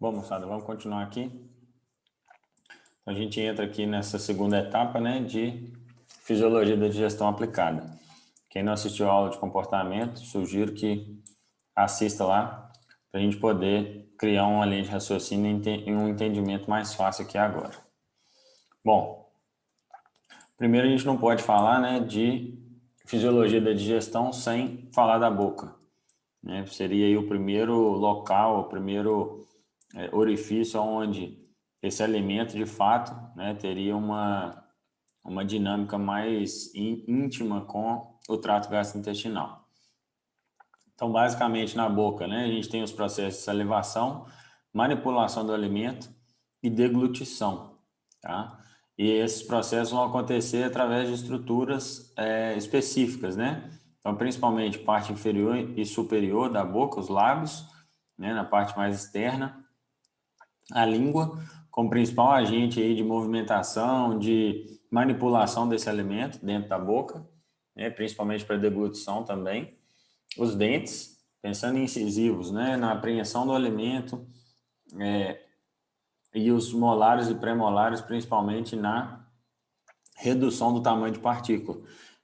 Bom, moçada, vamos continuar aqui. Então, a gente entra aqui nessa segunda etapa, né, de fisiologia da digestão aplicada. Quem não assistiu a aula de comportamento, sugiro que assista lá para a gente poder criar uma linha de raciocínio e um entendimento mais fácil aqui agora. Bom, primeiro a gente não pode falar, né, de fisiologia da digestão sem falar da boca, né? Seria aí o primeiro local, o primeiro orifício onde esse alimento, de fato, né, teria uma dinâmica mais íntima com o trato gastrointestinal. Então, basicamente, na boca, né, a gente tem os processos de salivação, manipulação do alimento e deglutição, tá? E esses processos vão acontecer através de estruturas específicas, né? Então, principalmente parte inferior e superior da boca, os lábios, né, na parte mais externa, a língua como principal agente aí de movimentação, de manipulação desse alimento dentro da boca, né, principalmente para deglutição também. Os dentes, pensando em incisivos, né, na apreensão do alimento, e os molares e pré-molares, principalmente na redução do tamanho de partícula.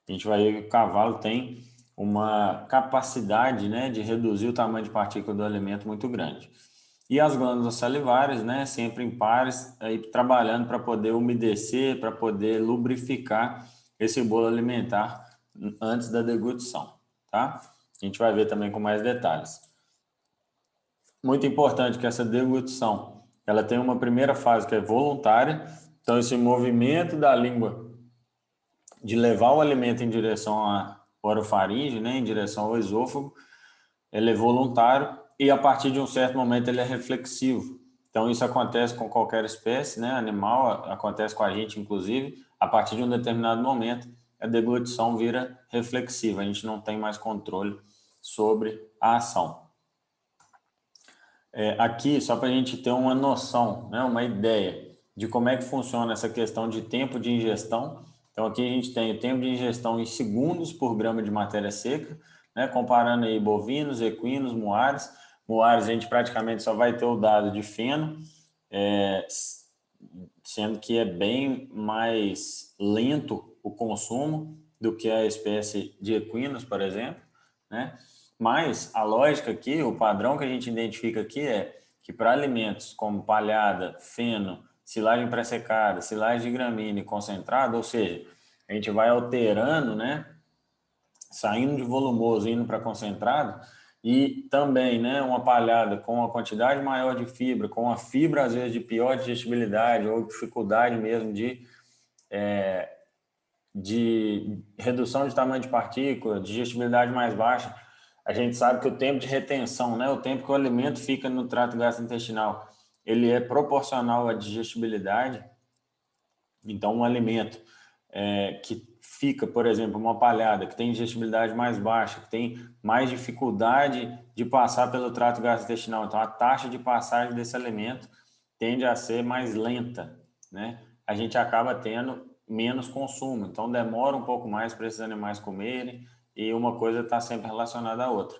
A gente vai ver que o cavalo tem uma capacidade, né, de reduzir o tamanho de partícula do alimento muito grande. E as glândulas salivares, né, sempre em pares, aí trabalhando para poder umedecer, para poder lubrificar esse bolo alimentar antes da deglutição, tá? A gente vai ver também com mais detalhes. Muito importante que essa deglutição, ela tem uma primeira fase que é voluntária, então esse movimento da língua de levar o alimento em direção à orofaringe, né, em direção ao esôfago, ele é voluntário e a partir de um certo momento ele é reflexivo. Então isso acontece com qualquer espécie, né, animal, acontece com a gente inclusive, a partir de um determinado momento a deglutição vira reflexiva, a gente não tem mais controle sobre a ação. Aqui, só para a gente ter uma noção, né, uma ideia de como é que funciona essa questão de tempo de ingestão. Então aqui a gente tem o tempo de ingestão em segundos por grama de matéria seca, né, comparando aí bovinos, equinos, muares. Muares a gente praticamente só vai ter o dado de feno, sendo que é bem mais lento o consumo do que a espécie de equinos, por exemplo, né? Mas a lógica aqui, o padrão que a gente identifica aqui é que para alimentos como palhada, feno, silagem pré-secada, silagem de gramínea e concentrado, ou seja, a gente vai alterando, né, saindo de volumoso, indo para concentrado, e também, né, uma palhada com uma quantidade maior de fibra, com a fibra às vezes de pior digestibilidade ou dificuldade mesmo de redução de tamanho de partícula, digestibilidade mais baixa, a gente sabe que o tempo de retenção, né, o tempo que o alimento fica no trato gastrointestinal, ele é proporcional à digestibilidade. Então, um alimento que fica, por exemplo, uma palhada que tem digestibilidade mais baixa, que tem mais dificuldade de passar pelo trato gastrointestinal, então a taxa de passagem desse alimento tende a ser mais lenta, né? A gente acaba tendo menos consumo, então demora um pouco mais para esses animais comerem e uma coisa está sempre relacionada à outra.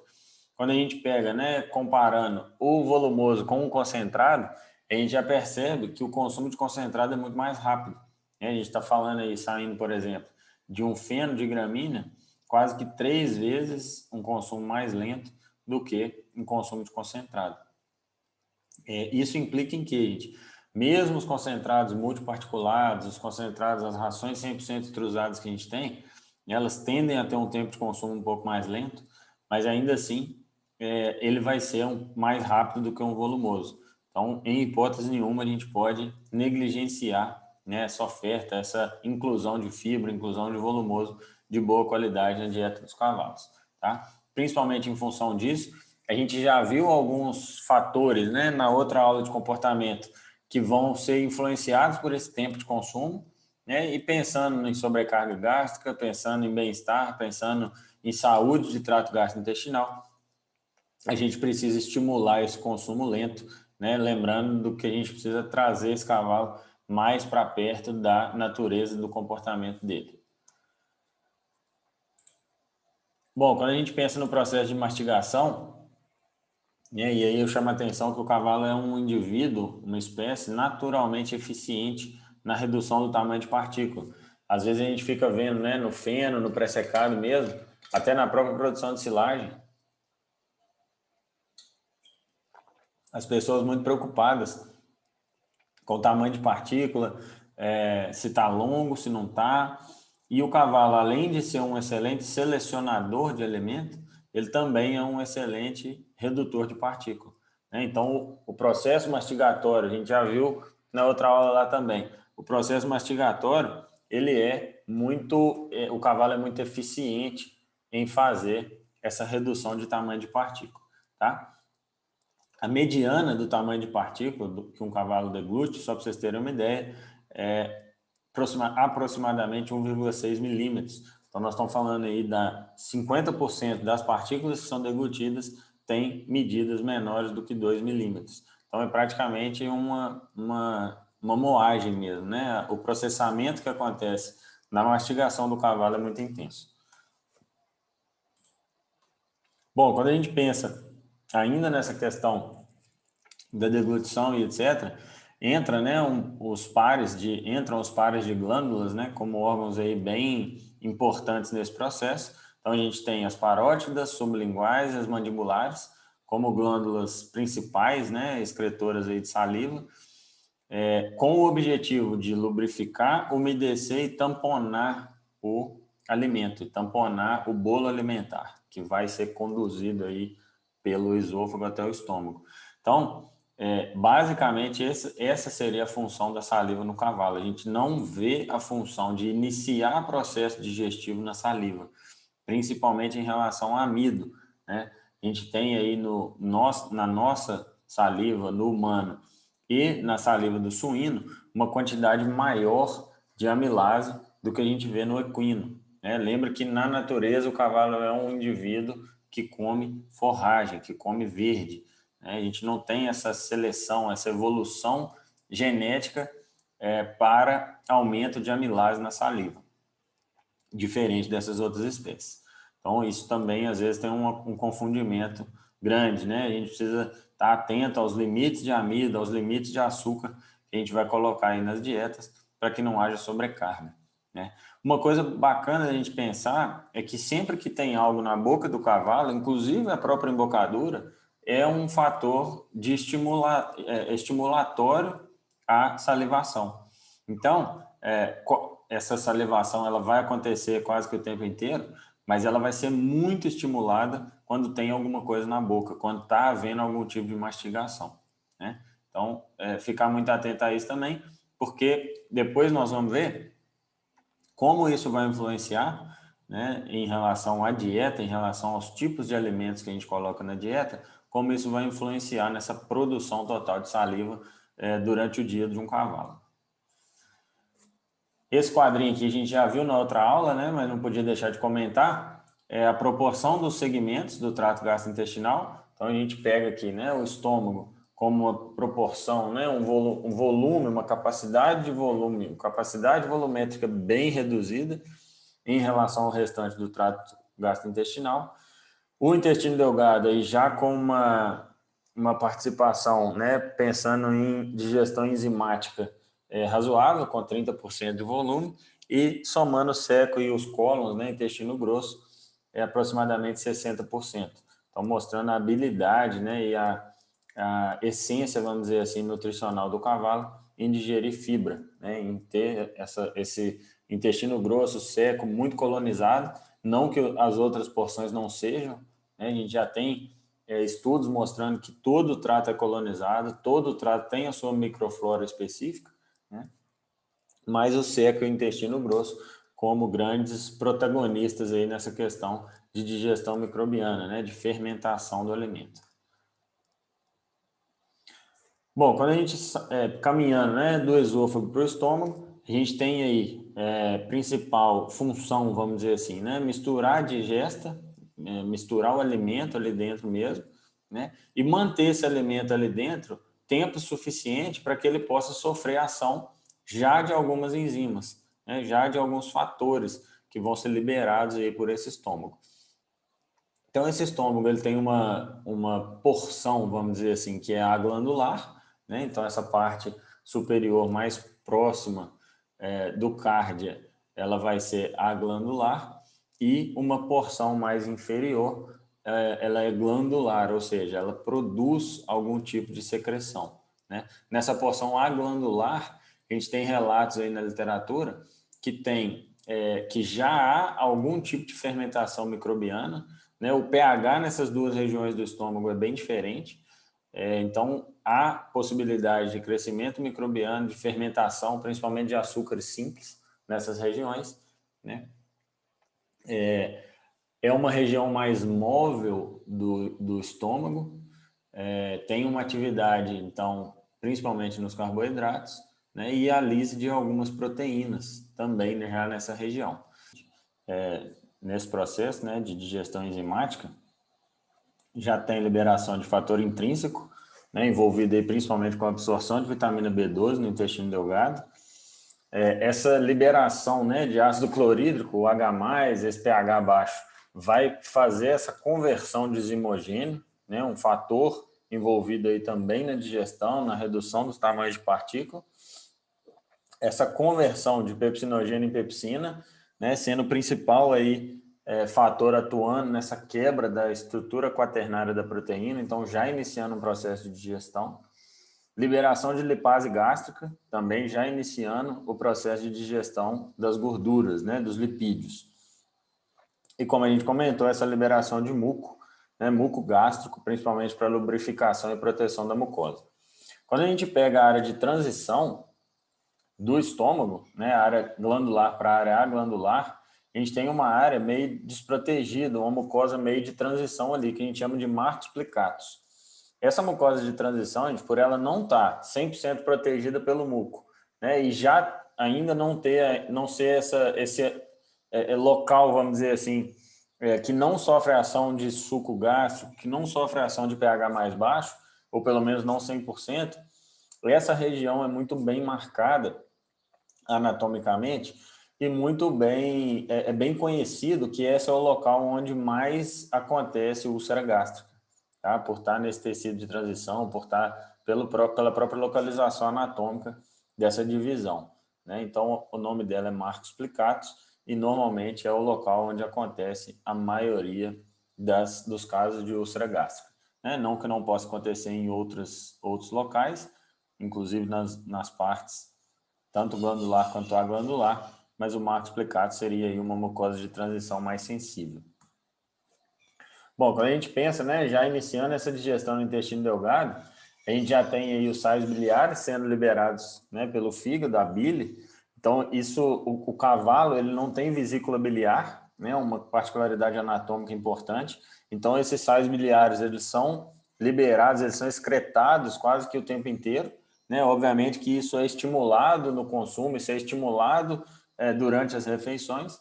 Quando a gente pega, né, comparando o volumoso com o concentrado, a gente já percebe que o consumo de concentrado é muito mais rápido. A gente está falando aí, saindo, por exemplo, de um feno de gramínea, quase que 3 vezes um consumo mais lento do que um consumo de concentrado. Isso implica em que, gente? Mesmo os concentrados multiparticulados, os concentrados, as rações 100% extrusadas que a gente tem, elas tendem a ter um tempo de consumo um pouco mais lento, mas ainda assim ele vai ser mais rápido do que um volumoso. Então, em hipótese nenhuma, a gente pode negligenciar, né, essa oferta, essa inclusão de fibra, inclusão de volumoso de boa qualidade na dieta dos cavalos, tá? Principalmente em função disso, a gente já viu alguns fatores, né, na outra aula de comportamento que vão ser influenciados por esse tempo de consumo, né, e pensando em sobrecarga gástrica, pensando em bem-estar, pensando em saúde de trato gastrointestinal, a gente precisa estimular esse consumo lento, né, lembrando do que a gente precisa trazer esse cavalo mais para perto da natureza do comportamento dele. Bom, quando a gente pensa no processo de mastigação, E aí eu chamo a atenção que o cavalo é um indivíduo, uma espécie naturalmente eficiente na redução do tamanho de partícula. Às vezes a gente fica vendo, né, no feno, no pré-secado mesmo, até na própria produção de silagem, as pessoas muito preocupadas com o tamanho de partícula, se está longo, se não está. E o cavalo, além de ser um excelente selecionador de elemento, ele também é um excelente redutor de partícula, né? Então, o processo mastigatório, a gente já viu na outra aula lá também, o processo mastigatório, ele o cavalo é muito eficiente em fazer essa redução de tamanho de partícula, tá? A mediana do tamanho de partícula que um cavalo deglute, só para vocês terem uma ideia, é aproximadamente 1,6 milímetros. Então, nós estamos falando aí da 50% das partículas que são deglutidas têm medidas menores do que 2 milímetros. Então, é praticamente uma moagem mesmo, né? O processamento que acontece na mastigação do cavalo é muito intenso. Bom, quando a gente pensa ainda nessa questão da deglutição e etc., entram os pares de glândulas, né, como órgãos aí bem importantes nesse processo. Então, a gente tem as parótidas, sublinguais e as mandibulares como glândulas principais, né, excretoras aí de saliva, com o objetivo de lubrificar, umedecer e tamponar o alimento, tamponar o bolo alimentar, que vai ser conduzido aí pelo esôfago até o estômago. Então, basicamente, essa seria a função da saliva no cavalo. A gente não vê a função de iniciar o processo digestivo na saliva, principalmente em relação ao amido, né? A gente tem aí na nossa saliva, no humano, e na saliva do suíno, uma quantidade maior de amilase do que a gente vê no equino, né? Lembra que na natureza o cavalo é um indivíduo que come forragem, que come verde, né? A gente não tem essa seleção, essa evolução genética para aumento de amilase na saliva, diferente dessas outras espécies. Então, isso também, às vezes, tem um confundimento grande, né? A gente precisa estar atento aos limites de amido, aos limites de açúcar que a gente vai colocar aí nas dietas para que não haja sobrecarga, né? Uma coisa bacana a gente pensar é que sempre que tem algo na boca do cavalo, inclusive a própria embocadura, é um fator de estimulatório à salivação. Então, essa salivação ela vai acontecer quase que o tempo inteiro, mas ela vai ser muito estimulada quando tem alguma coisa na boca, quando está havendo algum tipo de mastigação, né? Então, ficar muito atento a isso também, porque depois nós vamos ver como isso vai influenciar, né, em relação à dieta, em relação aos tipos de alimentos que a gente coloca na dieta, como isso vai influenciar nessa produção total de saliva durante o dia de um cavalo. Esse quadrinho aqui a gente já viu na outra aula, né, mas não podia deixar de comentar, é a proporção dos segmentos do trato gastrointestinal. Então, a gente pega aqui, né, o estômago como uma proporção, né, um volume, uma capacidade de volume, capacidade volumétrica bem reduzida em relação ao restante do trato gastrointestinal. O intestino delgado aí já com uma participação, né, pensando em digestão enzimática razoável, com 30% de volume, e somando o seco e os cólons, né, intestino grosso, é aproximadamente 60%. Então, mostrando a habilidade, né, e a essência, vamos dizer assim, nutricional do cavalo em digerir fibra, né, em ter esse intestino grosso, seco, muito colonizado, não que as outras porções não sejam, né, a gente já tem estudos mostrando que todo o trato é colonizado, todo o trato tem a sua microflora específica, né, mas o seco e o intestino grosso como grandes protagonistas aí nessa questão de digestão microbiana, né, de fermentação do alimento. Bom, quando a gente caminhando, né, do esôfago para o estômago, a gente tem aí principal função, vamos dizer assim, né, misturar a digesta, misturar o alimento ali dentro mesmo, né, e manter esse alimento ali dentro tempo suficiente para que ele possa sofrer ação já de algumas enzimas, né, já de alguns fatores que vão ser liberados aí por esse estômago. Então, esse estômago ele tem uma porção, vamos dizer assim, que é a glandular, né? Então, essa parte superior mais próxima do cárdia, ela vai ser a glandular, e uma porção mais inferior, ela é glandular, ou seja, ela produz algum tipo de secreção, né? Nessa porção aglandular, a gente tem relatos aí na literatura que já há algum tipo de fermentação microbiana, né? O pH nessas duas regiões do estômago é bem diferente, então há possibilidade de crescimento microbiano, de fermentação, principalmente de açúcares simples nessas regiões, né? É uma região mais móvel do estômago, tem uma atividade, então, principalmente nos carboidratos, né, e a lise de algumas proteínas também, né, já nessa região. Nesse processo, né, de digestão enzimática, já tem liberação de fator intrínseco, né, envolvido aí principalmente com a absorção de vitamina B12 no intestino delgado. Essa liberação, né, de ácido clorídrico, o H+, esse pH baixo, vai fazer essa conversão de zimogênio, né, um fator envolvido aí também na digestão, na redução dos tamanhos de partícula. Essa conversão de pepsinogênio em pepsina, né, sendo o principal aí, fator atuando nessa quebra da estrutura quaternária da proteína, então já iniciando um processo de digestão. Liberação de lipase gástrica, também já iniciando o processo de digestão das gorduras, né, dos lipídios. E como a gente comentou, essa liberação de muco, né, muco gástrico, principalmente para lubrificação e proteção da mucosa. Quando a gente pega a área de transição do estômago, né, a área glandular para a área aglandular, a gente tem uma área meio desprotegida, uma mucosa meio de transição ali, que a gente chama de marcos plicatus. Essa mucosa de transição, gente, por ela não estar 100% protegida pelo muco, né, e já ainda não ser esse local, vamos dizer assim, que não sofre ação de suco gástrico, que não sofre ação de pH mais baixo, ou pelo menos não 100%, essa região é muito bem marcada anatomicamente e muito bem, bem conhecido que esse é o local onde mais acontece úlcera gástrica, tá? Por estar nesse tecido de transição, por estar pela própria localização anatômica dessa divisão, né? Então, o nome dela é marcos plicatus e normalmente é o local onde acontece a maioria dos casos de úlcera gástrica, né? Não que não possa acontecer em outros locais, inclusive nas partes tanto glandular quanto aglandular, mas o marcos plicatus seria aí uma mucosa de transição mais sensível. Bom, quando a gente pensa, né, já iniciando essa digestão no intestino delgado, a gente já tem aí os sais biliares sendo liberados, né, pelo fígado, a bile. Então, o cavalo, ele não tem vesícula biliar, né, uma particularidade anatômica importante. Então, esses sais biliares, eles são liberados, eles são excretados quase que o tempo inteiro, né? Obviamente que isso é estimulado no consumo, isso é estimulado durante as refeições,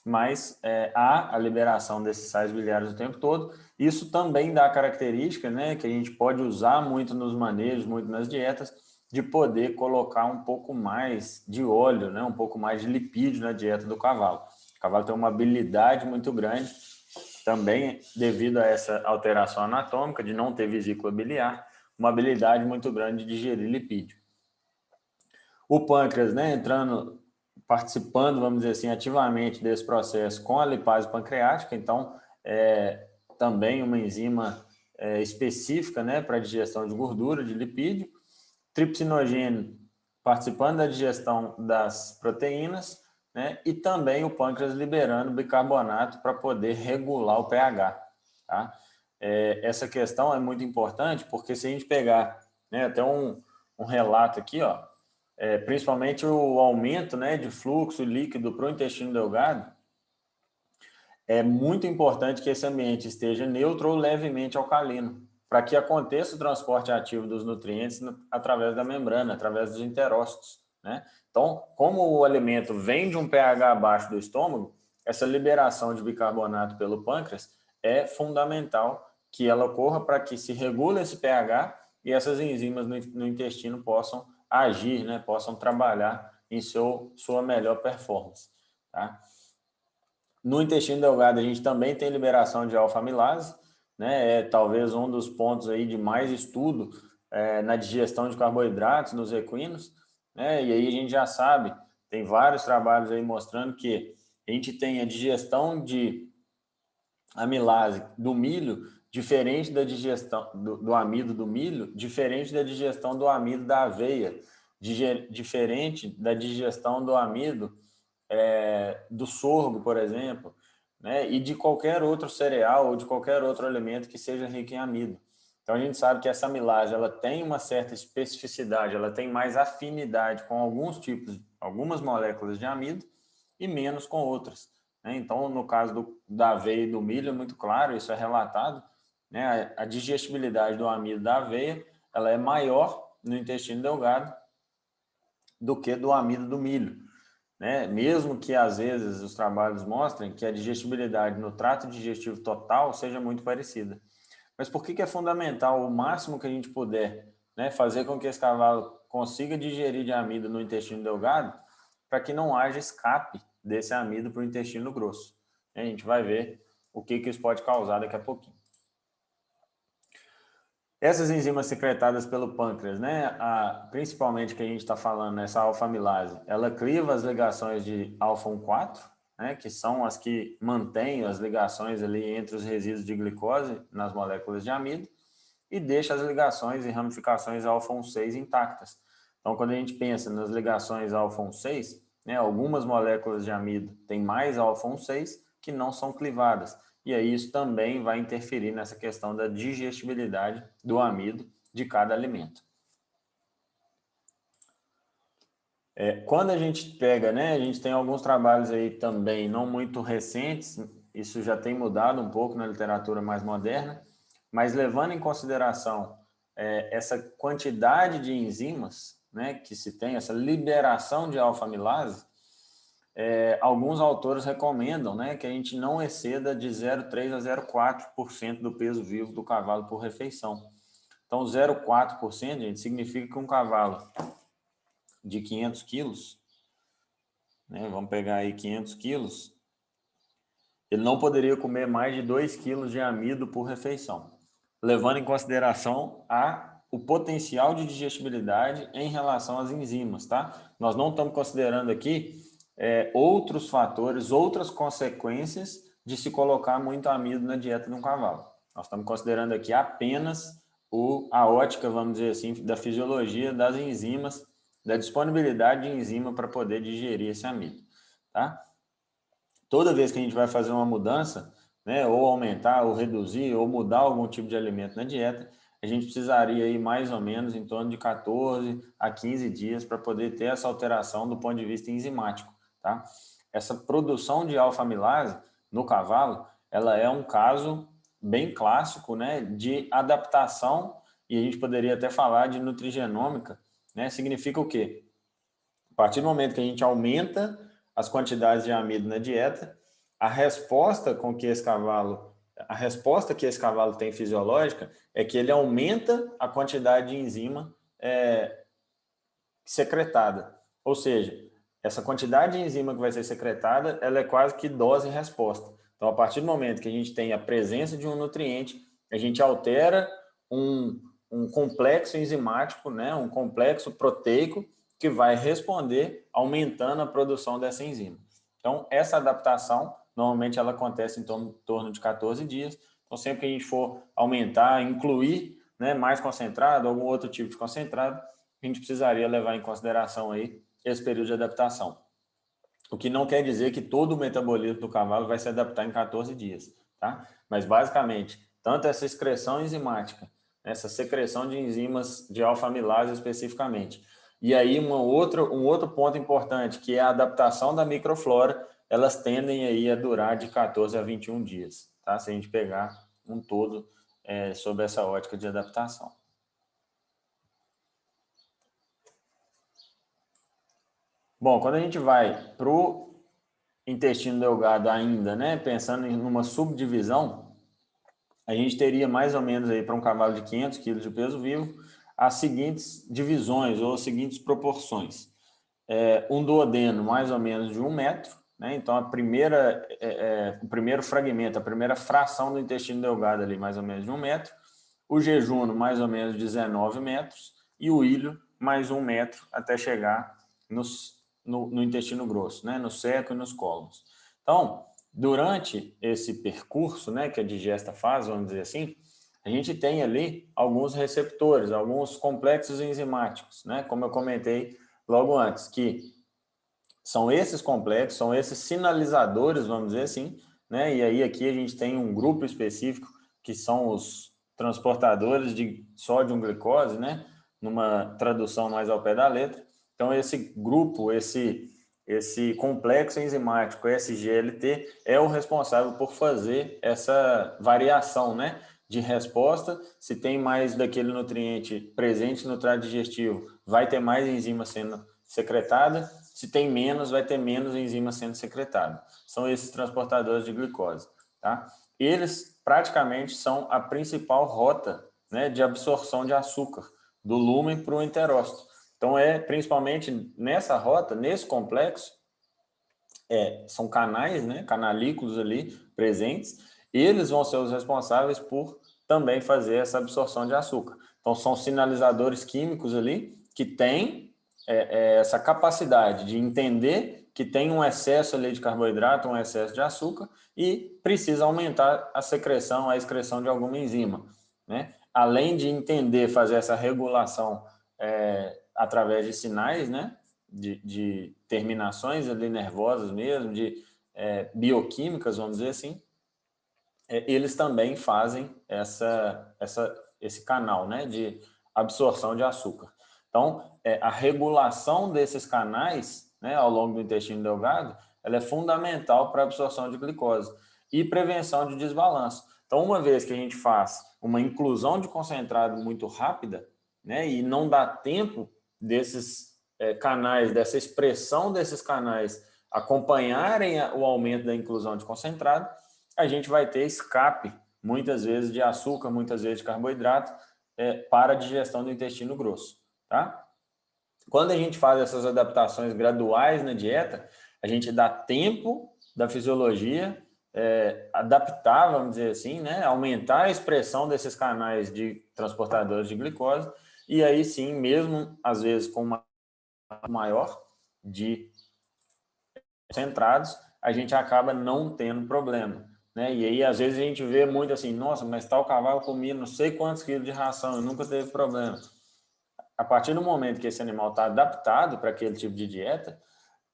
mas há a liberação desses sais biliares o tempo todo. Isso também dá a característica, né, que a gente pode usar muito nos manejos, muito nas dietas, de poder colocar um pouco mais de óleo, né, um pouco mais de lipídio na dieta do cavalo. O cavalo tem uma habilidade muito grande, também devido a essa alteração anatômica de não ter vesícula biliar, uma habilidade muito grande de digerir lipídio. O pâncreas, né, participando, vamos dizer assim, ativamente desse processo com a lipase pancreática, então, também uma enzima específica, né, para a digestão de gordura, de lipídio. Tripsinogênio, participando da digestão das proteínas, né, e também o pâncreas liberando bicarbonato para poder regular o pH, tá? Essa questão é muito importante porque se a gente pegar, né, até um relato aqui, ó, principalmente o aumento, né, de fluxo líquido para o intestino delgado, é muito importante que esse ambiente esteja neutro ou levemente alcalino, para que aconteça o transporte ativo dos nutrientes através da membrana, através dos enterócitos, né? Então, como o alimento vem de um pH abaixo do estômago, essa liberação de bicarbonato pelo pâncreas é fundamental que ela ocorra para que se regule esse pH e essas enzimas no intestino possam agir, né? Possam trabalhar em sua melhor performance, tá? No intestino delgado, a gente também tem liberação de alfa-amilase, né? É talvez um dos pontos aí de mais estudo na digestão de carboidratos nos equinos, né? E aí a gente já sabe, tem vários trabalhos aí mostrando que a gente tem a digestão de amilase do milho diferente da digestão do amido do milho, diferente da digestão do amido da aveia, diferente da digestão do amido do sorgo, por exemplo, né? E de qualquer outro cereal ou de qualquer outro alimento que seja rico em amido. Então a gente sabe que essa amilase ela tem uma certa especificidade, ela tem mais afinidade com alguns tipos, algumas moléculas de amido e menos com outras, né? Então no caso da aveia e do milho é muito claro, isso é relatado, né? A digestibilidade do amido da aveia ela é maior no intestino delgado do que do amido do milho, né? Mesmo que às vezes os trabalhos mostrem que a digestibilidade no trato digestivo total seja muito parecida. Mas por que é fundamental o máximo que a gente puder, né, fazer com que esse cavalo consiga digerir de amido no intestino delgado para que não haja escape desse amido para o intestino grosso? A gente vai ver o que isso pode causar daqui a pouquinho. Essas enzimas secretadas pelo pâncreas, né, principalmente que a gente está falando, essa alfa-amilase, ela cliva as ligações de alfa-1,4, né, que são as que mantêm as ligações ali entre os resíduos de glicose nas moléculas de amido, e deixa as ligações e ramificações alfa-1,6 intactas. Então, quando a gente pensa nas ligações alfa-1,6, né, algumas moléculas de amido têm mais alfa-1,6 que não são clivadas. E aí isso também vai interferir nessa questão da digestibilidade do amido de cada alimento. Quando a gente pega, né, a gente tem alguns trabalhos aí também não muito recentes, isso já tem mudado um pouco na literatura mais moderna, mas levando em consideração essa quantidade de enzimas, né, que se tem, essa liberação de alfa-amilase, alguns autores recomendam, né, que a gente não exceda de 0,3 a 0,4% do peso vivo do cavalo por refeição. Então, 0,4%, gente, significa que um cavalo de 500 quilos, né, vamos pegar aí 500 quilos, ele não poderia comer mais de 2 quilos de amido por refeição, levando em consideração o potencial de digestibilidade em relação às enzimas, tá? Nós não estamos considerando aqui outros fatores, outras consequências de se colocar muito amido na dieta de um cavalo. Nós estamos considerando aqui apenas a ótica, vamos dizer assim, da fisiologia das enzimas, da disponibilidade de enzima para poder digerir esse amido, tá? Toda vez que a gente vai fazer uma mudança, né, ou aumentar, ou reduzir, ou mudar algum tipo de alimento na dieta, a gente precisaria ir mais ou menos em torno de 14 a 15 dias para poder ter essa alteração do ponto de vista enzimático, tá? Essa produção de alfa-amilase no cavalo, ela é um caso bem clássico, né, de adaptação, e a gente poderia até falar de nutrigenômica, né? Significa o quê? A partir do momento que a gente aumenta as quantidades de amido na dieta, a resposta que esse cavalo tem fisiológica é que ele aumenta a quantidade de enzima secretada. Ou seja, essa quantidade de enzima que vai ser secretada, ela é quase que dose e resposta. Então, a partir do momento que a gente tem a presença de um nutriente, a gente altera um complexo enzimático, né, um complexo proteico, que vai responder aumentando a produção dessa enzima. Então, essa adaptação, normalmente ela acontece em torno de 14 dias. Então, sempre que a gente for aumentar, incluir, né, mais concentrado, algum outro tipo de concentrado, a gente precisaria levar em consideração aí esse período de adaptação. O que não quer dizer que todo o metabolismo do cavalo vai se adaptar em 14 dias, tá? Mas, basicamente, tanto essa excreção enzimática, essa secreção de enzimas de alfa-amilase especificamente, e aí um outro ponto importante, que é a adaptação da microflora, elas tendem aí a durar de 14 a 21 dias, tá? Se a gente pegar um todo sobre essa ótica de adaptação. Bom, quando a gente vai para o intestino delgado ainda, né, pensando em uma subdivisão, a gente teria mais ou menos aí para um cavalo de 500 quilos de peso vivo, as seguintes divisões ou as seguintes proporções. Um duodeno mais ou menos de 1 metro, né? Então, o primeiro fragmento, a primeira fração do intestino delgado ali, mais ou menos de 1 metro, o jejuno, mais ou menos 19 metros, e o ilho, mais 1 metro, até chegar no intestino grosso, né? No seco e nos cólons. Então, durante esse percurso, né, que a digesta faz, vamos dizer assim, a gente tem ali alguns receptores, alguns complexos enzimáticos, né? Como eu comentei logo antes, que são esses complexos, são esses sinalizadores, vamos dizer assim, né? E aí aqui a gente tem um grupo específico que são os transportadores de sódio glicose, né? Numa tradução mais ao pé da letra. Então esse grupo, esse complexo enzimático SGLT é o responsável por fazer essa variação, né? De resposta. Se tem mais daquele nutriente presente no trato digestivo, vai ter mais enzima sendo secretada. Se tem menos, vai ter menos enzima sendo secretada. São esses transportadores de glicose, tá? Eles praticamente são a principal rota, né, de absorção de açúcar do lúmen para o enterócito. Então, principalmente nessa rota, nesse complexo, são canais, né, canalículos ali presentes, eles vão ser os responsáveis por também fazer essa absorção de açúcar. Então, são sinalizadores químicos ali que têm essa capacidade de entender que tem um excesso ali de carboidrato, um excesso de açúcar e precisa aumentar a secreção, a excreção de alguma enzima, né? Além de entender, fazer essa regulação através de sinais, né? De terminações ali nervosas mesmo, de bioquímicas, vamos dizer assim, eles também fazem esse canal, né, de absorção de açúcar. Então, a regulação desses canais, né, ao longo do intestino delgado, ela é fundamental para a absorção de glicose e prevenção de desbalanço. Então, uma vez que a gente faz uma inclusão de concentrado muito rápida, né, e não dá tempo desses canais, dessa expressão desses canais acompanharem o aumento da inclusão de concentrado, a gente vai ter escape, muitas vezes, de açúcar, muitas vezes de carboidrato, para a digestão do intestino grosso, tá? Quando a gente faz essas adaptações graduais na dieta, a gente dá tempo da fisiologia adaptar, vamos dizer assim, né? Aumentar a expressão desses canais de transportadores de glicose, e aí sim, mesmo às vezes com uma maior de concentrados, a gente acaba não tendo problema, né? E aí, às vezes, a gente vê muito assim, nossa, mas tal cavalo comia não sei quantos quilos de ração e nunca teve problema. A partir do momento que esse animal está adaptado para aquele tipo de dieta,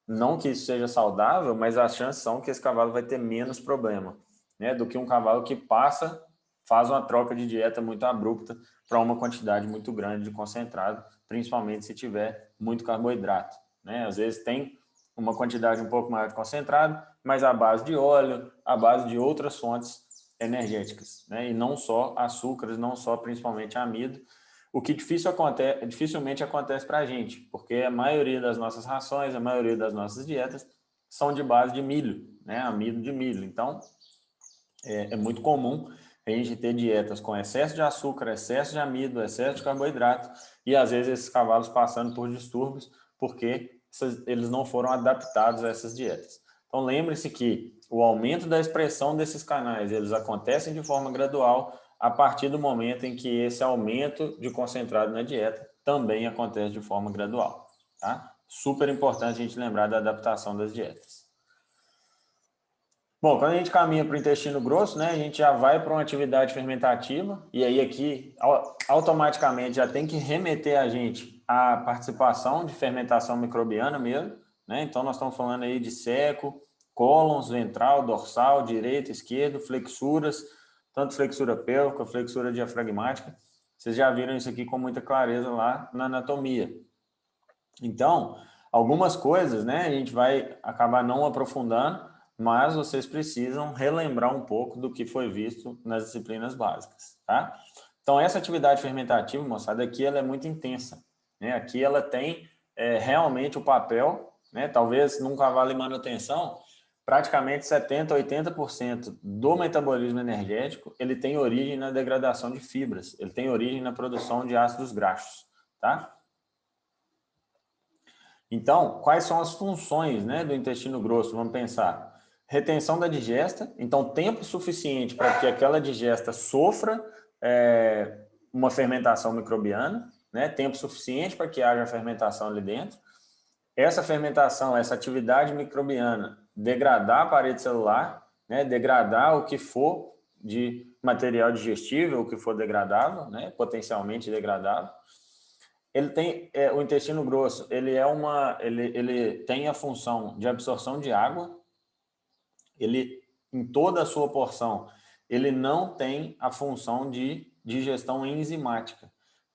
não que isso seja saudável, mas as chances são que esse cavalo vai ter menos problema, né? Do que um cavalo que faz uma troca de dieta muito abrupta para uma quantidade muito grande de concentrado, principalmente se tiver muito carboidrato, né? Às vezes tem uma quantidade um pouco maior de concentrado, mas à base de óleo, à base de outras fontes energéticas, né? E não só açúcares, não só principalmente amido, o que dificilmente acontece para a gente, porque a maioria das nossas rações, a maioria das nossas dietas são de base de milho, né? Amido de milho. Então, é muito comum a gente ter dietas com excesso de açúcar, excesso de amido, excesso de carboidrato, e às vezes esses cavalos passando por distúrbios, porque eles não foram adaptados a essas dietas. Então, lembre-se que o aumento da expressão desses canais, eles acontecem de forma gradual, a partir do momento em que esse aumento de concentrado na dieta também acontece de forma gradual, tá? Super importante a gente lembrar da adaptação das dietas. Bom, quando a gente caminha para o intestino grosso, né, a gente já vai para uma atividade fermentativa, e aí aqui automaticamente já tem que remeter a gente à participação de fermentação microbiana mesmo, né? Então nós estamos falando aí de seco, cólons, ventral, dorsal, direito, esquerdo, flexuras, tanto flexura pélvica, flexura diafragmática. Vocês já viram isso aqui com muita clareza lá na anatomia. Então, algumas coisas, né, a gente vai acabar não aprofundando, mas vocês precisam relembrar um pouco do que foi visto nas disciplinas básicas, tá? Então, essa atividade fermentativa, moçada, aqui ela é muito intensa, né? Aqui ela tem realmente o papel, né? Talvez num cavalo em manutenção, praticamente 70%, 80% do metabolismo energético, ele tem origem na degradação de fibras, ele tem origem na produção de ácidos graxos, tá? Então, quais são as funções, né, do intestino grosso? Vamos pensar. Retenção da digesta, então tempo suficiente para que aquela digesta sofra uma fermentação microbiana, né, tempo suficiente para que haja fermentação ali dentro. Essa fermentação, essa atividade microbiana, degradar a parede celular, né, degradar o que for de material digestível, o que for degradável, né, potencialmente degradável. Ele tem o intestino grosso, ele tem a função de absorção de água. Ele, em toda a sua porção, ele não tem a função de digestão enzimática.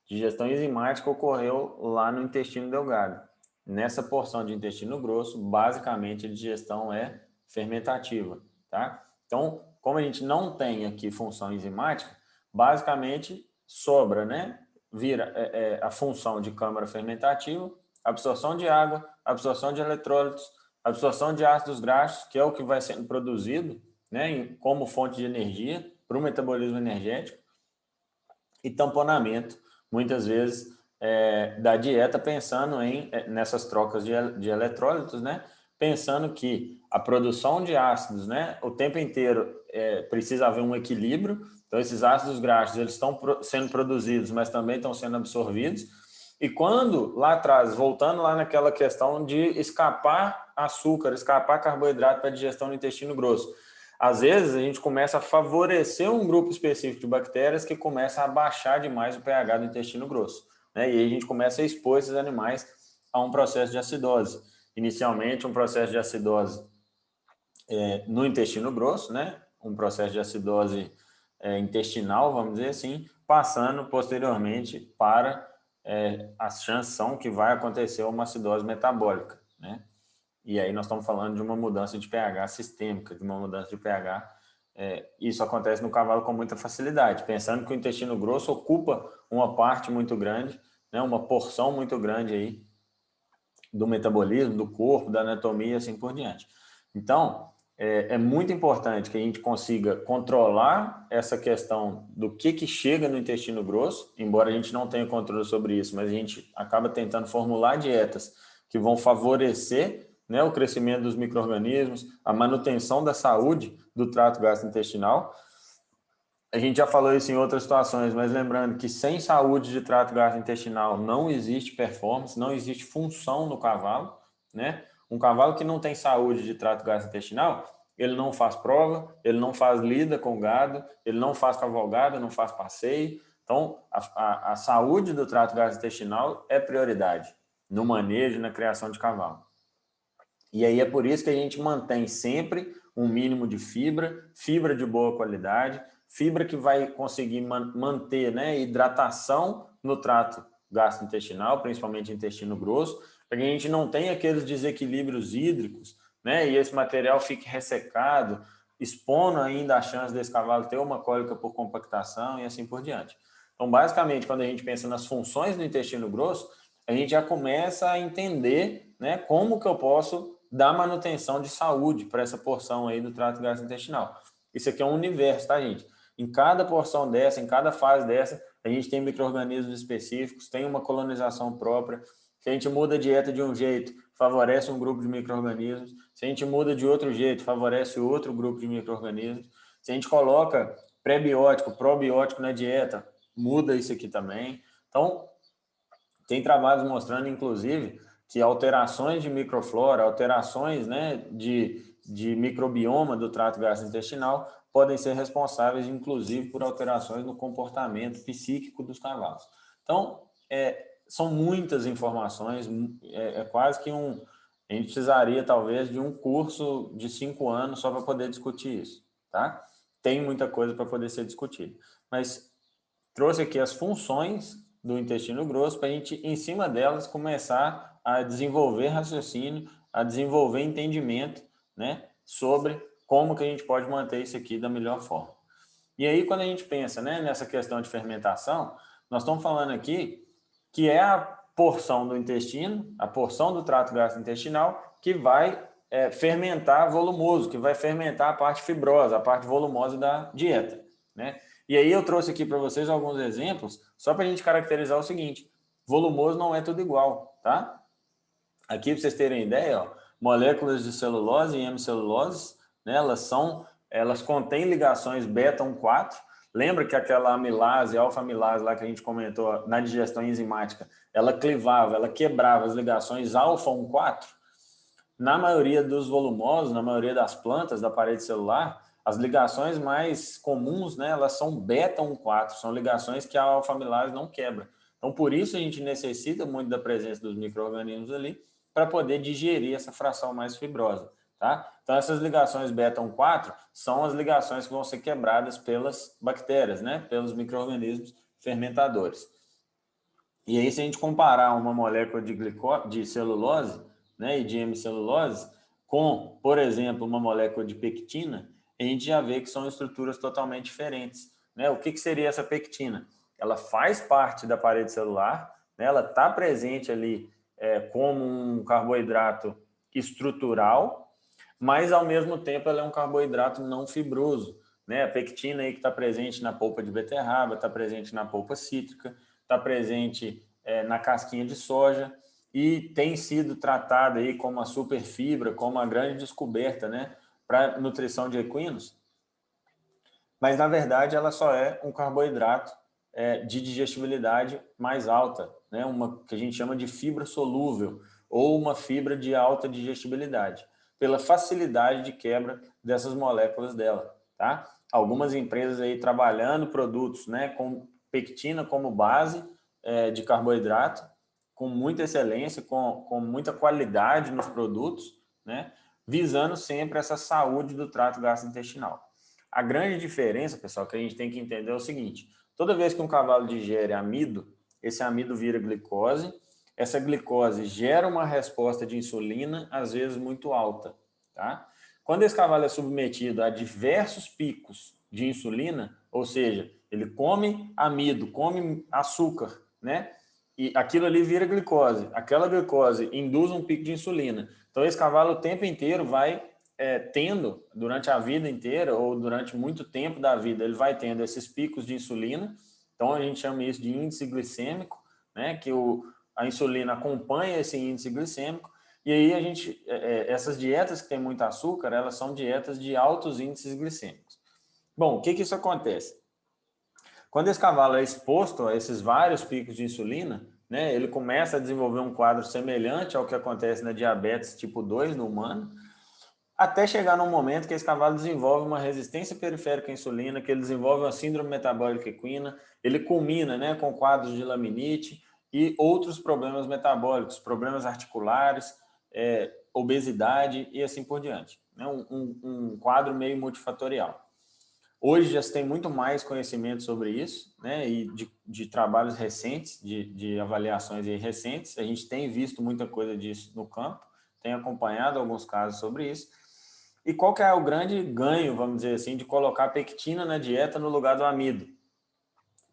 Digestão enzimática ocorreu lá no intestino delgado. Nessa porção de intestino grosso, basicamente a digestão é fermentativa, tá? Então, como a gente não tem aqui função enzimática, basicamente sobra, né? Vira a função de câmara fermentativa, absorção de água, absorção de eletrólitos, absorção de ácidos graxos, que é o que vai sendo produzido, né, como fonte de energia para o metabolismo energético, e tamponamento, muitas vezes, da dieta, pensando nessas trocas de eletrólitos, né, pensando que a produção de ácidos, né, o tempo inteiro precisa haver um equilíbrio. Então, esses ácidos graxos eles estão sendo produzidos, mas também estão sendo absorvidos. E quando, lá atrás, voltando lá naquela questão de escapar açúcar, escapar carboidrato para a digestão no intestino grosso, às vezes a gente começa a favorecer um grupo específico de bactérias que começa a baixar demais o pH do intestino grosso, né? E aí a gente começa a expor esses animais a um processo de acidose. Inicialmente, um processo de acidose no intestino grosso, né? Um processo de acidose intestinal, vamos dizer assim, passando posteriormente para as chances são que vai acontecer uma acidose metabólica, né? E aí nós estamos falando de uma mudança de pH sistêmica, de uma mudança de pH. Isso acontece no cavalo com muita facilidade, pensando que o intestino grosso ocupa uma parte muito grande, né, uma porção muito grande aí do metabolismo, do corpo, da anatomia e assim por diante. Então, é muito importante que a gente consiga controlar essa questão do que chega no intestino grosso, embora a gente não tenha controle sobre isso, mas a gente acaba tentando formular dietas que vão favorecer, né, o crescimento dos micro-organismos, a manutenção da saúde do trato gastrointestinal. A gente já falou isso em outras situações, mas lembrando que sem saúde de trato gastrointestinal não existe performance, não existe função no cavalo, né? Um cavalo que não tem saúde de trato gastrointestinal, ele não faz prova, ele não faz lida com gado, ele não faz cavalgada, não faz passeio. Então, a saúde do trato gastrointestinal é prioridade no manejo, na criação de cavalo. E aí é por isso que a gente mantém sempre um mínimo de fibra de boa qualidade, fibra que vai conseguir manter, né, hidratação no trato gastrointestinal, principalmente intestino grosso, para que a gente não tenha aqueles desequilíbrios hídricos, né, e esse material fique ressecado, expondo ainda a chance desse cavalo ter uma cólica por compactação e assim por diante. Então, basicamente, quando a gente pensa nas funções do intestino grosso, a gente já começa a entender, né, como que eu posso dar manutenção de saúde para essa porção aí do trato gastrointestinal. Isso aqui é um universo, tá, gente? Em cada porção dessa, em cada fase dessa, a gente tem micro-organismos específicos, tem uma colonização própria. Se a gente muda a dieta de um jeito, favorece um grupo de micro-organismos. Se a gente muda de outro jeito, favorece outro grupo de micro-organismos. Se a gente coloca pré-biótico, probiótico na dieta, muda isso aqui também. Então, tem trabalhos mostrando, inclusive, que alterações de microflora, alterações, né, de microbioma do trato gastrointestinal podem ser responsáveis, inclusive, por alterações no comportamento psíquico dos cavalos. Então, são muitas informações, quase que a gente precisaria, talvez, de um curso de 5 anos só para poder discutir isso, tá? Tem muita coisa para poder ser discutida. Mas trouxe aqui as funções do intestino grosso para a gente, em cima delas, começar a desenvolver raciocínio, a desenvolver entendimento, né, sobre como que a gente pode manter isso aqui da melhor forma. E aí, quando a gente pensa, né, nessa questão de fermentação, nós estamos falando aqui que é a porção do intestino, a porção do trato gastrointestinal que vai fermentar volumoso, que vai fermentar a parte fibrosa, a parte volumosa da dieta, né? E aí eu trouxe aqui para vocês alguns exemplos, só para a gente caracterizar o seguinte: volumoso não é tudo igual, tá? Aqui, para vocês terem ideia, ó, moléculas de celulose e hemicelulose, né, elas contêm ligações beta-1,4. Lembra que aquela amilase, alfa-amilase lá que a gente comentou na digestão enzimática, ela clivava, ela quebrava as ligações alfa-1,4? Na maioria dos volumosos, na maioria das plantas da parede celular, as ligações mais comuns, né, elas são beta-1,4, são ligações que a alfa-amilase não quebra. Então, por isso a gente necessita muito da presença dos micro-organismos ali para poder digerir essa fração mais fibrosa, tá? Então, essas ligações beta-1,4 são as ligações que vão ser quebradas pelas bactérias, né, pelos micro-organismos fermentadores. E aí, se a gente comparar uma molécula de celulose, né, e de hemicelulose com, por exemplo, uma molécula de pectina, a gente já vê que são estruturas totalmente diferentes, né? O que seria essa pectina? Ela faz parte da parede celular, né? Ela está presente ali como um carboidrato estrutural, mas, ao mesmo tempo, ela é um carboidrato não fibroso, né? A pectina aí que está presente na polpa de beterraba, está presente na polpa cítrica, está presente na casquinha de soja e tem sido tratada aí como a superfibra, como a grande descoberta, né, para nutrição de equinos. Mas, na verdade, ela só é um carboidrato de digestibilidade mais alta, né, uma que a gente chama de fibra solúvel ou uma fibra de alta digestibilidade, pela facilidade de quebra dessas moléculas dela, tá? Algumas empresas aí trabalhando produtos, né, com pectina como base de carboidrato, com muita excelência, com muita qualidade nos produtos, né, visando sempre essa saúde do trato gastrointestinal. A grande diferença, pessoal, que a gente tem que entender é o seguinte: toda vez que um cavalo digere amido, esse amido vira glicose, essa glicose gera uma resposta de insulina, às vezes muito alta, tá? Quando esse cavalo é submetido a diversos picos de insulina, ou seja, ele come amido, come açúcar, né? E aquilo ali vira glicose. Aquela glicose induz um pico de insulina. Então, esse cavalo o tempo inteiro vai tendo, durante a vida inteira, ou durante muito tempo da vida, ele vai tendo esses picos de insulina. Então, a gente chama isso de índice glicêmico, né? Que a insulina acompanha esse índice glicêmico. E aí, essas dietas que têm muito açúcar, elas são dietas de altos índices glicêmicos. Bom, o que isso acontece? Quando esse cavalo é exposto a esses vários picos de insulina, né, ele começa a desenvolver um quadro semelhante ao que acontece na diabetes tipo 2 no humano, até chegar num momento que esse cavalo desenvolve uma resistência periférica à insulina, que ele desenvolve uma síndrome metabólica equina, ele culmina, né, com quadros de laminite e outros problemas metabólicos, problemas articulares, obesidade e assim por diante. Né, um quadro meio multifatorial. Hoje já se tem muito mais conhecimento sobre isso, né? E de trabalhos recentes, de avaliações aí recentes. A gente tem visto muita coisa disso no campo, tem acompanhado alguns casos sobre isso. E qual que é o grande ganho, vamos dizer assim, de colocar pectina na dieta no lugar do amido?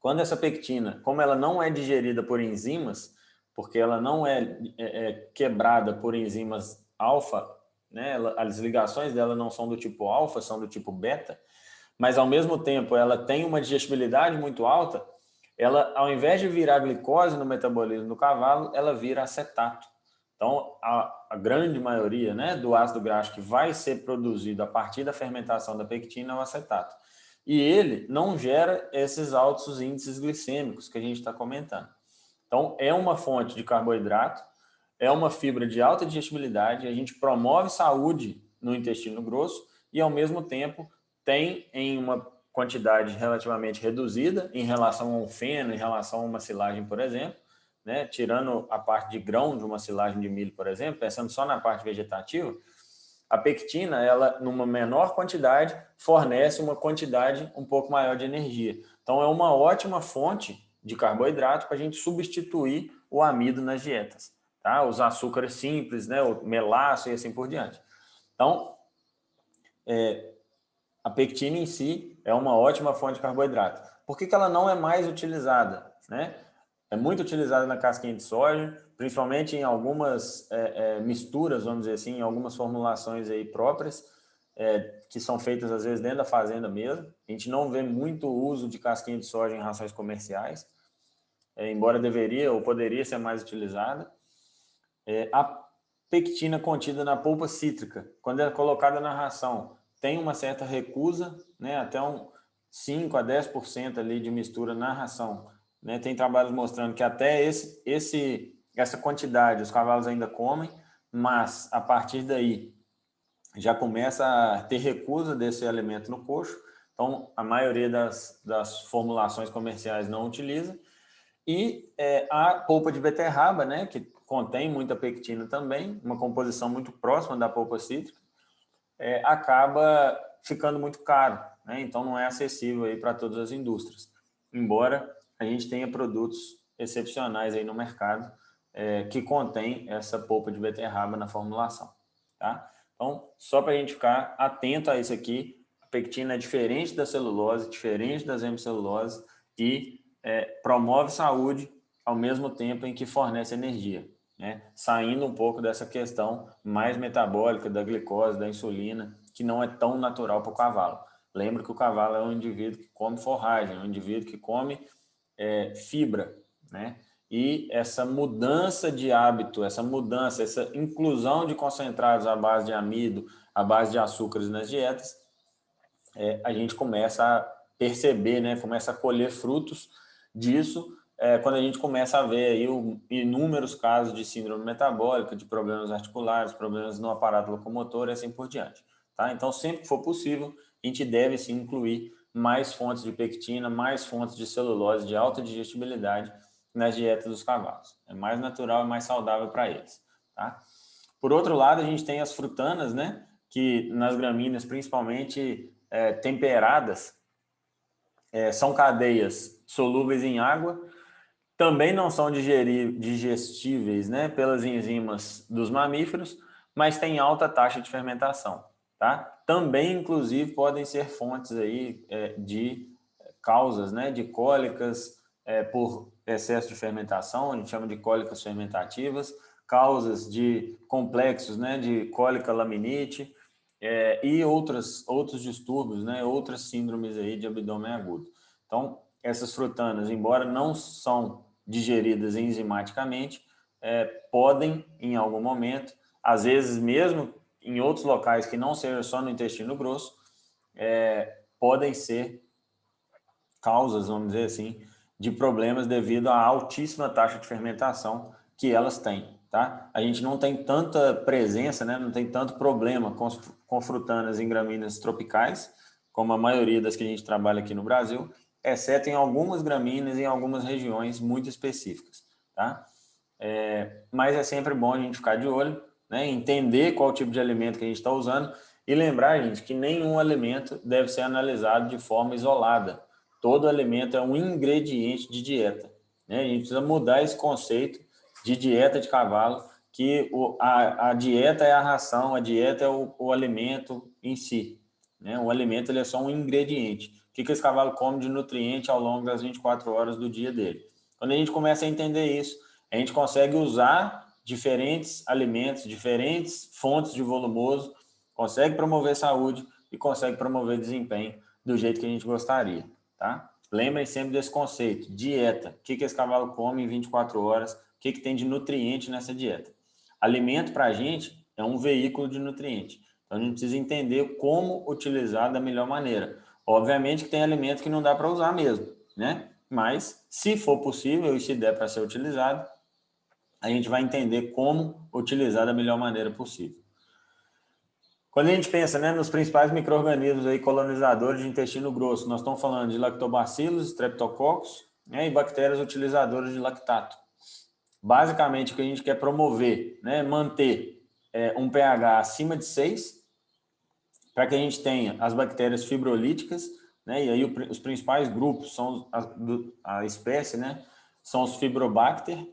Quando essa pectina, como ela não é digerida por enzimas, porque ela não é quebrada por enzimas alfa, né? As ligações dela não são do tipo alfa, são do tipo beta, mas ao mesmo tempo ela tem uma digestibilidade muito alta, ela, ao invés de virar glicose no metabolismo do cavalo, ela vira acetato. Então, a grande maioria, né, do ácido graxo que vai ser produzido a partir da fermentação da pectina é o acetato. E ele não gera esses altos índices glicêmicos que a gente está comentando. Então, é uma fonte de carboidrato, é uma fibra de alta digestibilidade, a gente promove saúde no intestino grosso e, ao mesmo tempo, tem em uma quantidade relativamente reduzida em relação ao feno, em relação a uma silagem, por exemplo, né? Tirando a parte de grão de uma silagem de milho, por exemplo, pensando só na parte vegetativa, a pectina, ela, numa menor quantidade, fornece uma quantidade um pouco maior de energia. Então, é uma ótima fonte de carboidrato para a gente substituir o amido nas dietas, tá? Os açúcares simples, né? O melaço e assim por diante. Então, a pectina em si é uma ótima fonte de carboidrato. Por que ela não é mais utilizada, né? É muito utilizada na casquinha de soja, principalmente em algumas misturas, vamos dizer assim, em algumas formulações aí próprias, que são feitas às vezes dentro da fazenda mesmo. A gente não vê muito uso de casquinha de soja em rações comerciais, embora deveria ou poderia ser mais utilizada. pectina contida na polpa cítrica, quando é colocada na ração, tem uma certa recusa, né, até 5 a 10% ali de mistura na ração. Né? Tem trabalhos mostrando que até essa quantidade os cavalos ainda comem, mas a partir daí já começa a ter recusa desse alimento no coxo. Então, a maioria das formulações comerciais não utiliza. E a polpa de beterraba, né, que contém muita pectina também, uma composição muito próxima da polpa cítrica, acaba ficando muito caro, né? Então não é acessível aí para todas as indústrias. Embora a gente tenha produtos excepcionais aí no mercado que contém essa polpa de beterraba na formulação, tá? Então, só para a gente ficar atento a isso aqui, a pectina é diferente da celulose, diferente das hemiceluloses e promove saúde ao mesmo tempo em que fornece energia, né? Saindo um pouco dessa questão mais metabólica da glicose, da insulina, que não é tão natural para o cavalo. Lembra que o cavalo é um indivíduo que come forragem, é um indivíduo que come fibra, né? E essa mudança de hábito, essa inclusão de concentrados à base de amido, à base de açúcares nas dietas, a gente começa a perceber, né? Começa a colher frutos disso quando a gente começa a ver aí inúmeros casos de síndrome metabólica, de problemas articulares, problemas no aparato locomotor e assim por diante. Tá? Então, sempre que for possível, a gente deve sim incluir mais fontes de pectina, mais fontes de celulose de alta digestibilidade nas dietas dos cavalos. É mais natural e mais saudável para eles. Tá? Por outro lado, a gente tem as frutanas, né? Que nas gramíneas, principalmente temperadas, são cadeias solúveis em água, também não são digestíveis, né, pelas enzimas dos mamíferos, mas têm alta taxa de fermentação, tá? Também, inclusive, podem ser fontes aí de causas, né, de cólicas por excesso de fermentação, a gente chama de cólicas fermentativas, causas de complexos, né, de cólica laminite e outros distúrbios, né, outras síndromes aí de abdômen agudo. Então, essas frutanas, embora não são digeridas enzimaticamente, podem, em algum momento, às vezes mesmo em outros locais que não sejam só no intestino grosso, podem ser causas, vamos dizer assim, de problemas devido à altíssima taxa de fermentação que elas têm, tá? A gente não tem tanta presença, né? Não tem tanto problema com frutanas em gramíneas tropicais, como a maioria das que a gente trabalha aqui no Brasil, exceto em algumas gramíneas em algumas regiões muito específicas, tá? Mas é sempre bom a gente ficar de olho, né? Entender qual tipo de alimento que a gente está usando e lembrar, gente, que nenhum alimento deve ser analisado de forma isolada. Todo alimento é um ingrediente de dieta, né? A gente precisa mudar esse conceito de dieta de cavalo, que a dieta é a ração, a dieta é o alimento em si, né? O alimento ele é só um ingrediente. O que esse cavalo come de nutriente ao longo das 24 horas do dia dele? Quando a gente começa a entender isso, a gente consegue usar diferentes alimentos, diferentes fontes de volumoso, consegue promover saúde e consegue promover desempenho do jeito que a gente gostaria, tá? Lembrem sempre desse conceito, dieta. O que esse cavalo come em 24 horas, o que tem de nutriente nessa dieta. Alimento para a gente é um veículo de nutriente. Então a gente precisa entender como utilizar da melhor maneira. Obviamente que tem alimento que não dá para usar mesmo, né? Mas, se for possível e se der para ser utilizado, a gente vai entender como utilizar da melhor maneira possível. Quando a gente pensa, né, nos principais micro-organismos aí colonizadores de intestino grosso, nós estamos falando de lactobacilos, streptococcus, né, e bactérias utilizadoras de lactato. Basicamente, o que a gente quer promover, né, manter um pH acima de 6, para que a gente tenha as bactérias fibrolíticas, né, e aí os principais grupos são a espécie, né, são os Fibrobacter.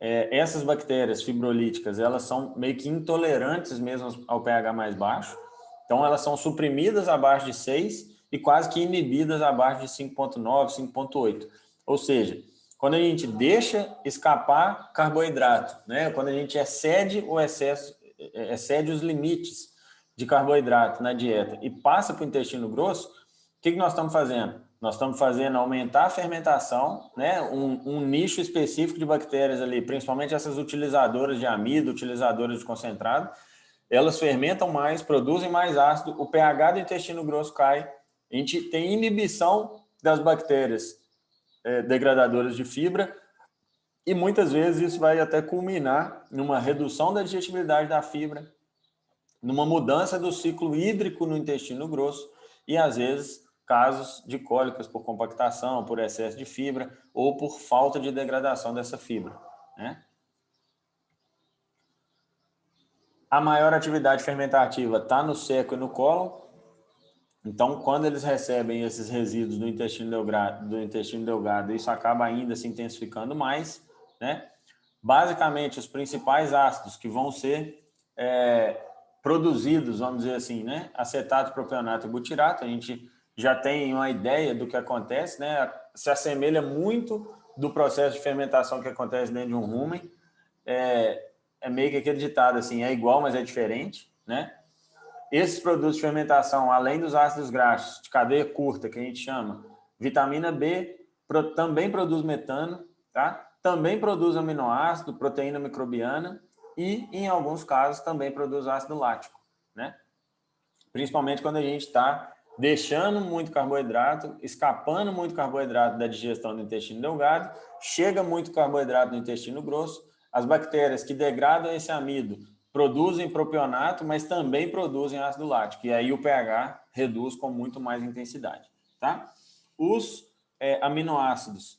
Essas bactérias fibrolíticas, elas são meio que intolerantes mesmo ao pH mais baixo, então elas são suprimidas abaixo de 6 e quase que inibidas abaixo de 5,9, 5,8. Ou seja, quando a gente deixa escapar carboidrato, né? Quando a gente excede os limites de carboidrato na dieta e passa para o intestino grosso, o que nós estamos fazendo? Nós estamos fazendo aumentar a fermentação, né? Um nicho específico de bactérias ali, principalmente essas utilizadoras de amido, utilizadoras de concentrado, elas fermentam mais, produzem mais ácido, o pH do intestino grosso cai, a gente tem inibição das bactérias degradadoras de fibra, e muitas vezes isso vai até culminar numa redução da digestibilidade da fibra, numa mudança do ciclo hídrico no intestino grosso e, às vezes, casos de cólicas por compactação, por excesso de fibra ou por falta de degradação dessa fibra, né? A maior atividade fermentativa está no seco e no cólon. Então, quando eles recebem esses resíduos do intestino delgado, isso acaba ainda se intensificando mais, né? Basicamente, os principais ácidos que vão ser produzidos, vamos dizer assim, né? Acetato, propionato e butirato. A gente já tem uma ideia do que acontece, né? Se assemelha muito do processo de fermentação que acontece dentro de um rumen. É meio que aquele ditado assim, é igual, mas é diferente, né? Esses produtos de fermentação, além dos ácidos graxos de cadeia curta, que a gente chama, vitamina B também produz metano, tá? Também produz aminoácido, proteína microbiana e, em alguns casos, também produz ácido lático, né? Principalmente quando a gente está deixando muito carboidrato, escapando muito carboidrato da digestão do intestino delgado, chega muito carboidrato no intestino grosso, as bactérias que degradam esse amido produzem propionato, mas também produzem ácido lático, e aí o pH reduz com muito mais intensidade, tá? Os aminoácidos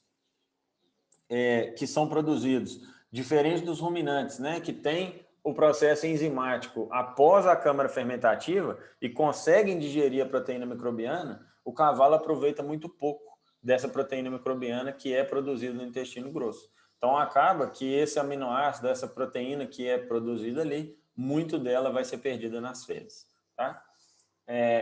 que são produzidos, diferente dos ruminantes, né, que tem o processo enzimático após a câmara fermentativa e conseguem digerir a proteína microbiana, o cavalo aproveita muito pouco dessa proteína microbiana que é produzida no intestino grosso. Então, acaba que esse aminoácido, essa proteína que é produzida ali, muito dela vai ser perdida nas fezes, tá?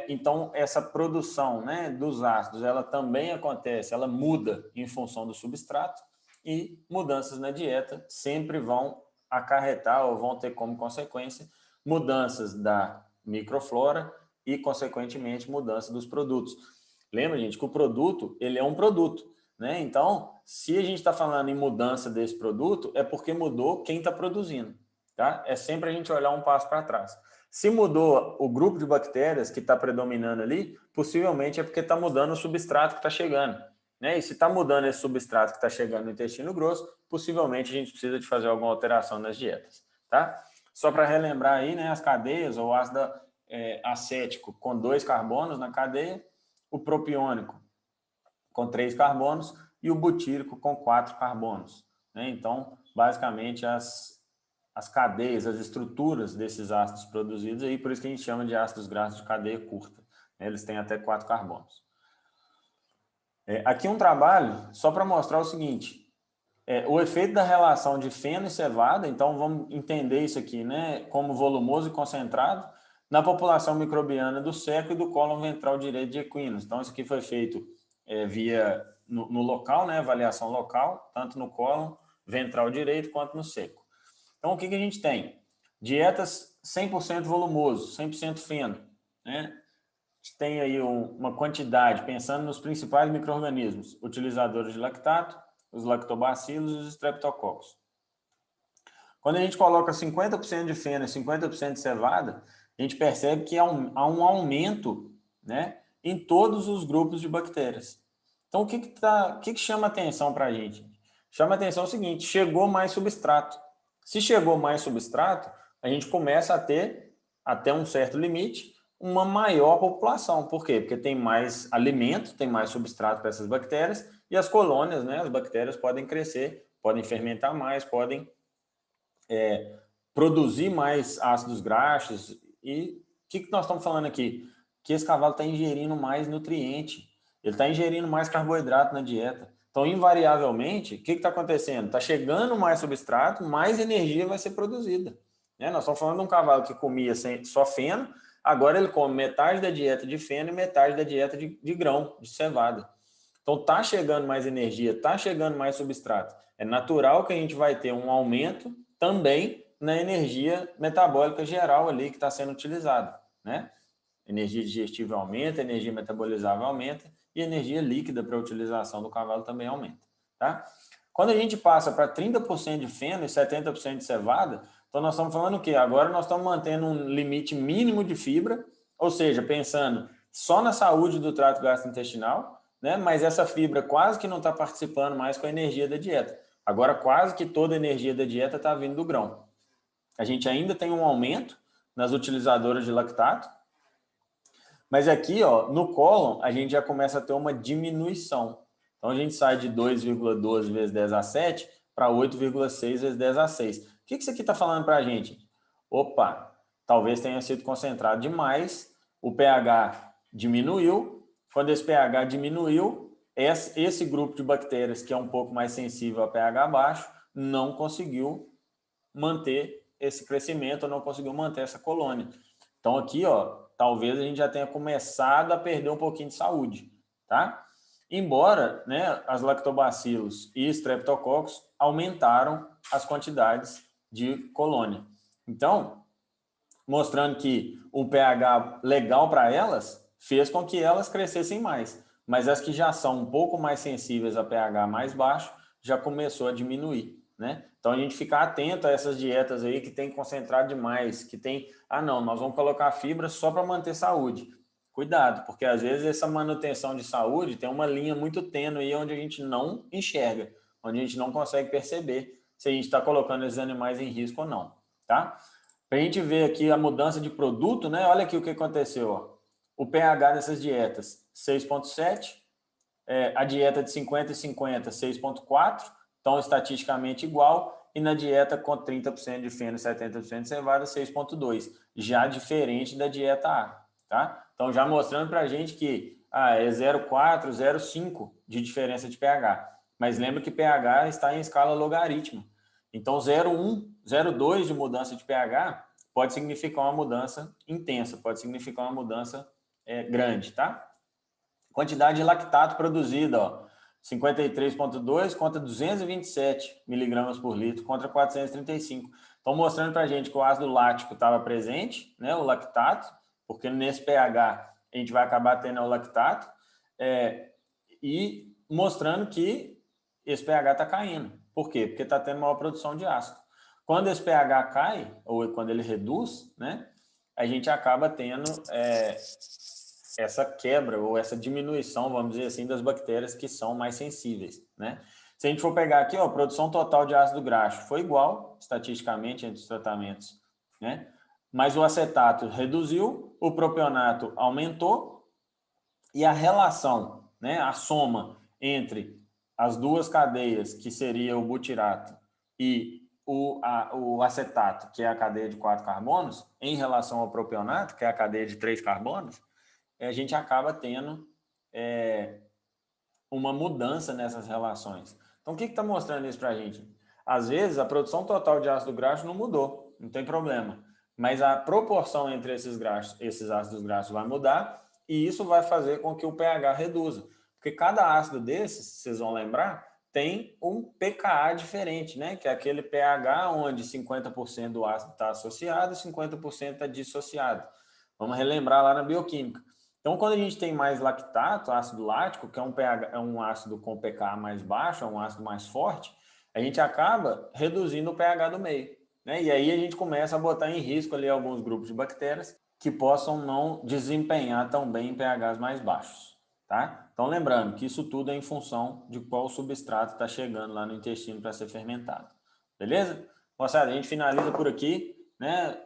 Então, essa produção, né, dos ácidos, ela também acontece, ela muda em função do substrato e mudanças na dieta sempre vão acarretar ou vão ter como consequência mudanças da microflora e, consequentemente, mudança dos produtos. Lembra, gente, que o produto, ele é um produto, né? Então, se a gente está falando em mudança desse produto, é porque mudou quem está produzindo, tá? É sempre a gente olhar um passo para trás. Se mudou o grupo de bactérias que está predominando ali, possivelmente é porque está mudando o substrato que está chegando, né? E se está mudando esse substrato que está chegando no intestino grosso, possivelmente a gente precisa de fazer alguma alteração nas dietas, tá? Só para relembrar aí, né, as cadeias, o ácido acético com 2 carbonos na cadeia, o propiônico com 3 carbonos e o butírico com 4 carbonos, né? Então, basicamente, as cadeias, as estruturas desses ácidos produzidos aí, por isso que a gente chama de ácidos graxos de cadeia curta, né? Eles têm até 4 carbonos. Aqui um trabalho só para mostrar o seguinte, o efeito da relação de feno e cevada, então vamos entender isso aqui, né, como volumoso e concentrado, na população microbiana do seco e do cólon ventral direito de equinos. Então, isso aqui foi feito via no local, né, avaliação local, tanto no cólon ventral direito quanto no seco. Então, o que a gente tem? Dietas 100% volumoso, 100% feno, né? A gente tem aí uma quantidade, pensando nos principais micro-organismos, utilizadores de lactato, os lactobacilos e os streptococcus. Quando a gente coloca 50% de feno e 50% de cevada, a gente percebe que há um aumento, né, em todos os grupos de bactérias. Então, o que chama atenção para a gente? Chama atenção o seguinte, chegou mais substrato. Se chegou mais substrato, a gente começa a ter, até um certo limite, uma maior população. Por quê? Porque tem mais alimento, tem mais substrato para essas bactérias e as colônias, né, as bactérias podem crescer, podem fermentar mais, podem produzir mais ácidos graxos. E o que nós estamos falando aqui? Que esse cavalo está ingerindo mais nutriente, ele está ingerindo mais carboidrato na dieta. Então, invariavelmente, o que está acontecendo? Está chegando mais substrato, mais energia vai ser produzida, né? Nós estamos falando de um cavalo que comia só feno, agora ele come metade da dieta de feno e metade da dieta de grão, de cevada. Então, está chegando mais energia, está chegando mais substrato. É natural que a gente vai ter um aumento também na energia metabólica geral ali que está sendo utilizada, né? Energia digestível aumenta, energia metabolizável aumenta e energia líquida para a utilização do cavalo também aumenta, tá? Quando a gente passa para 30% de feno e 70% de cevada, então nós estamos falando o quê? Agora nós estamos mantendo um limite mínimo de fibra, ou seja, pensando só na saúde do trato gastrointestinal, né? Mas essa fibra quase que não está participando mais com a energia da dieta. Agora quase que toda a energia da dieta está vindo do grão. A gente ainda tem um aumento nas utilizadoras de lactato, mas aqui, ó, no cólon, a gente já começa a ter uma diminuição. Então, a gente sai de 2,12 vezes 10 a 7 para 8,6 vezes 10 a 6. O que isso aqui está falando para a gente? Opa, talvez tenha sido concentrado demais, o pH diminuiu. Quando esse pH diminuiu, esse grupo de bactérias, que é um pouco mais sensível a pH baixo, não conseguiu manter esse crescimento, não conseguiu manter essa colônia. Então, aqui, ó, talvez a gente já tenha começado a perder um pouquinho de saúde, tá? Embora, né, as lactobacilos e streptococcus aumentaram as quantidades de colônia. Então, mostrando que o pH legal para elas fez com que elas crescessem mais, mas as que já são um pouco mais sensíveis a pH mais baixo já começou a diminuir, né? Então, a gente ficar atento a essas dietas aí que tem concentrado demais, que tem, não, nós vamos colocar fibra só para manter saúde. Cuidado, porque às vezes essa manutenção de saúde tem uma linha muito tênue aí onde a gente não enxerga, onde a gente não consegue perceber se a gente está colocando esses animais em risco ou não, tá? Para a gente ver aqui a mudança de produto, né? Olha aqui o que aconteceu, ó. O pH dessas dietas, 6,7, a dieta de 50 e 50, 6,4, então estatisticamente igual, e na dieta com 30% de feno e 70% de cevada, 6,2, já diferente da dieta A, tá? Então já mostrando para a gente que é 0,4, 0,5 de diferença de pH, mas lembra que pH está em escala logarítmica, então 0,1, 0,2 de mudança de pH pode significar uma mudança intensa, pode significar uma mudança grande, tá? Quantidade de lactato produzida, ó, 53,2 contra 227 miligramas por litro contra 435. Então, mostrando para a gente que o ácido lático estava presente, né, o lactato, porque nesse pH a gente vai acabar tendo o lactato, e mostrando que esse pH está caindo. Por quê? Porque está tendo maior produção de ácido. Quando esse pH cai, ou quando ele reduz, né, a gente acaba tendo essa quebra ou essa diminuição, vamos dizer assim, das bactérias que são mais sensíveis, né? Se a gente for pegar aqui, ó, a produção total de ácido graxo foi igual, estatisticamente, entre os tratamentos, né? Mas o acetato reduziu, o propionato aumentou e a relação, né, a soma entre as duas cadeias, que seria o butirato e o acetato, que é a cadeia de 4 carbonos, em relação ao propionato, que é a cadeia de 3 carbonos, a gente acaba tendo uma mudança nessas relações. Então, o que está mostrando isso para a gente? Às vezes, a produção total de ácido graxo não mudou, não tem problema. Mas a proporção entre esses ácidos graxos vai mudar e isso vai fazer com que o pH reduza. Porque cada ácido desses, vocês vão lembrar, tem um pKa diferente, né? Que é aquele pH onde 50% do ácido está associado e 50% está dissociado. Vamos relembrar lá na bioquímica. Então, quando a gente tem mais lactato, ácido lático, que é um ácido com pK mais baixo, é um ácido mais forte, a gente acaba reduzindo o pH do meio, né? E aí a gente começa a botar em risco ali alguns grupos de bactérias que possam não desempenhar tão bem em pHs mais baixos, tá? Então, lembrando que isso tudo é em função de qual substrato está chegando lá no intestino para ser fermentado, beleza? Moçada, a gente finaliza por aqui, né?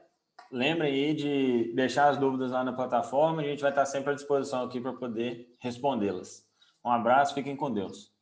Lembrem aí de deixar as dúvidas lá na plataforma, a gente vai estar sempre à disposição aqui para poder respondê-las. Um abraço, fiquem com Deus.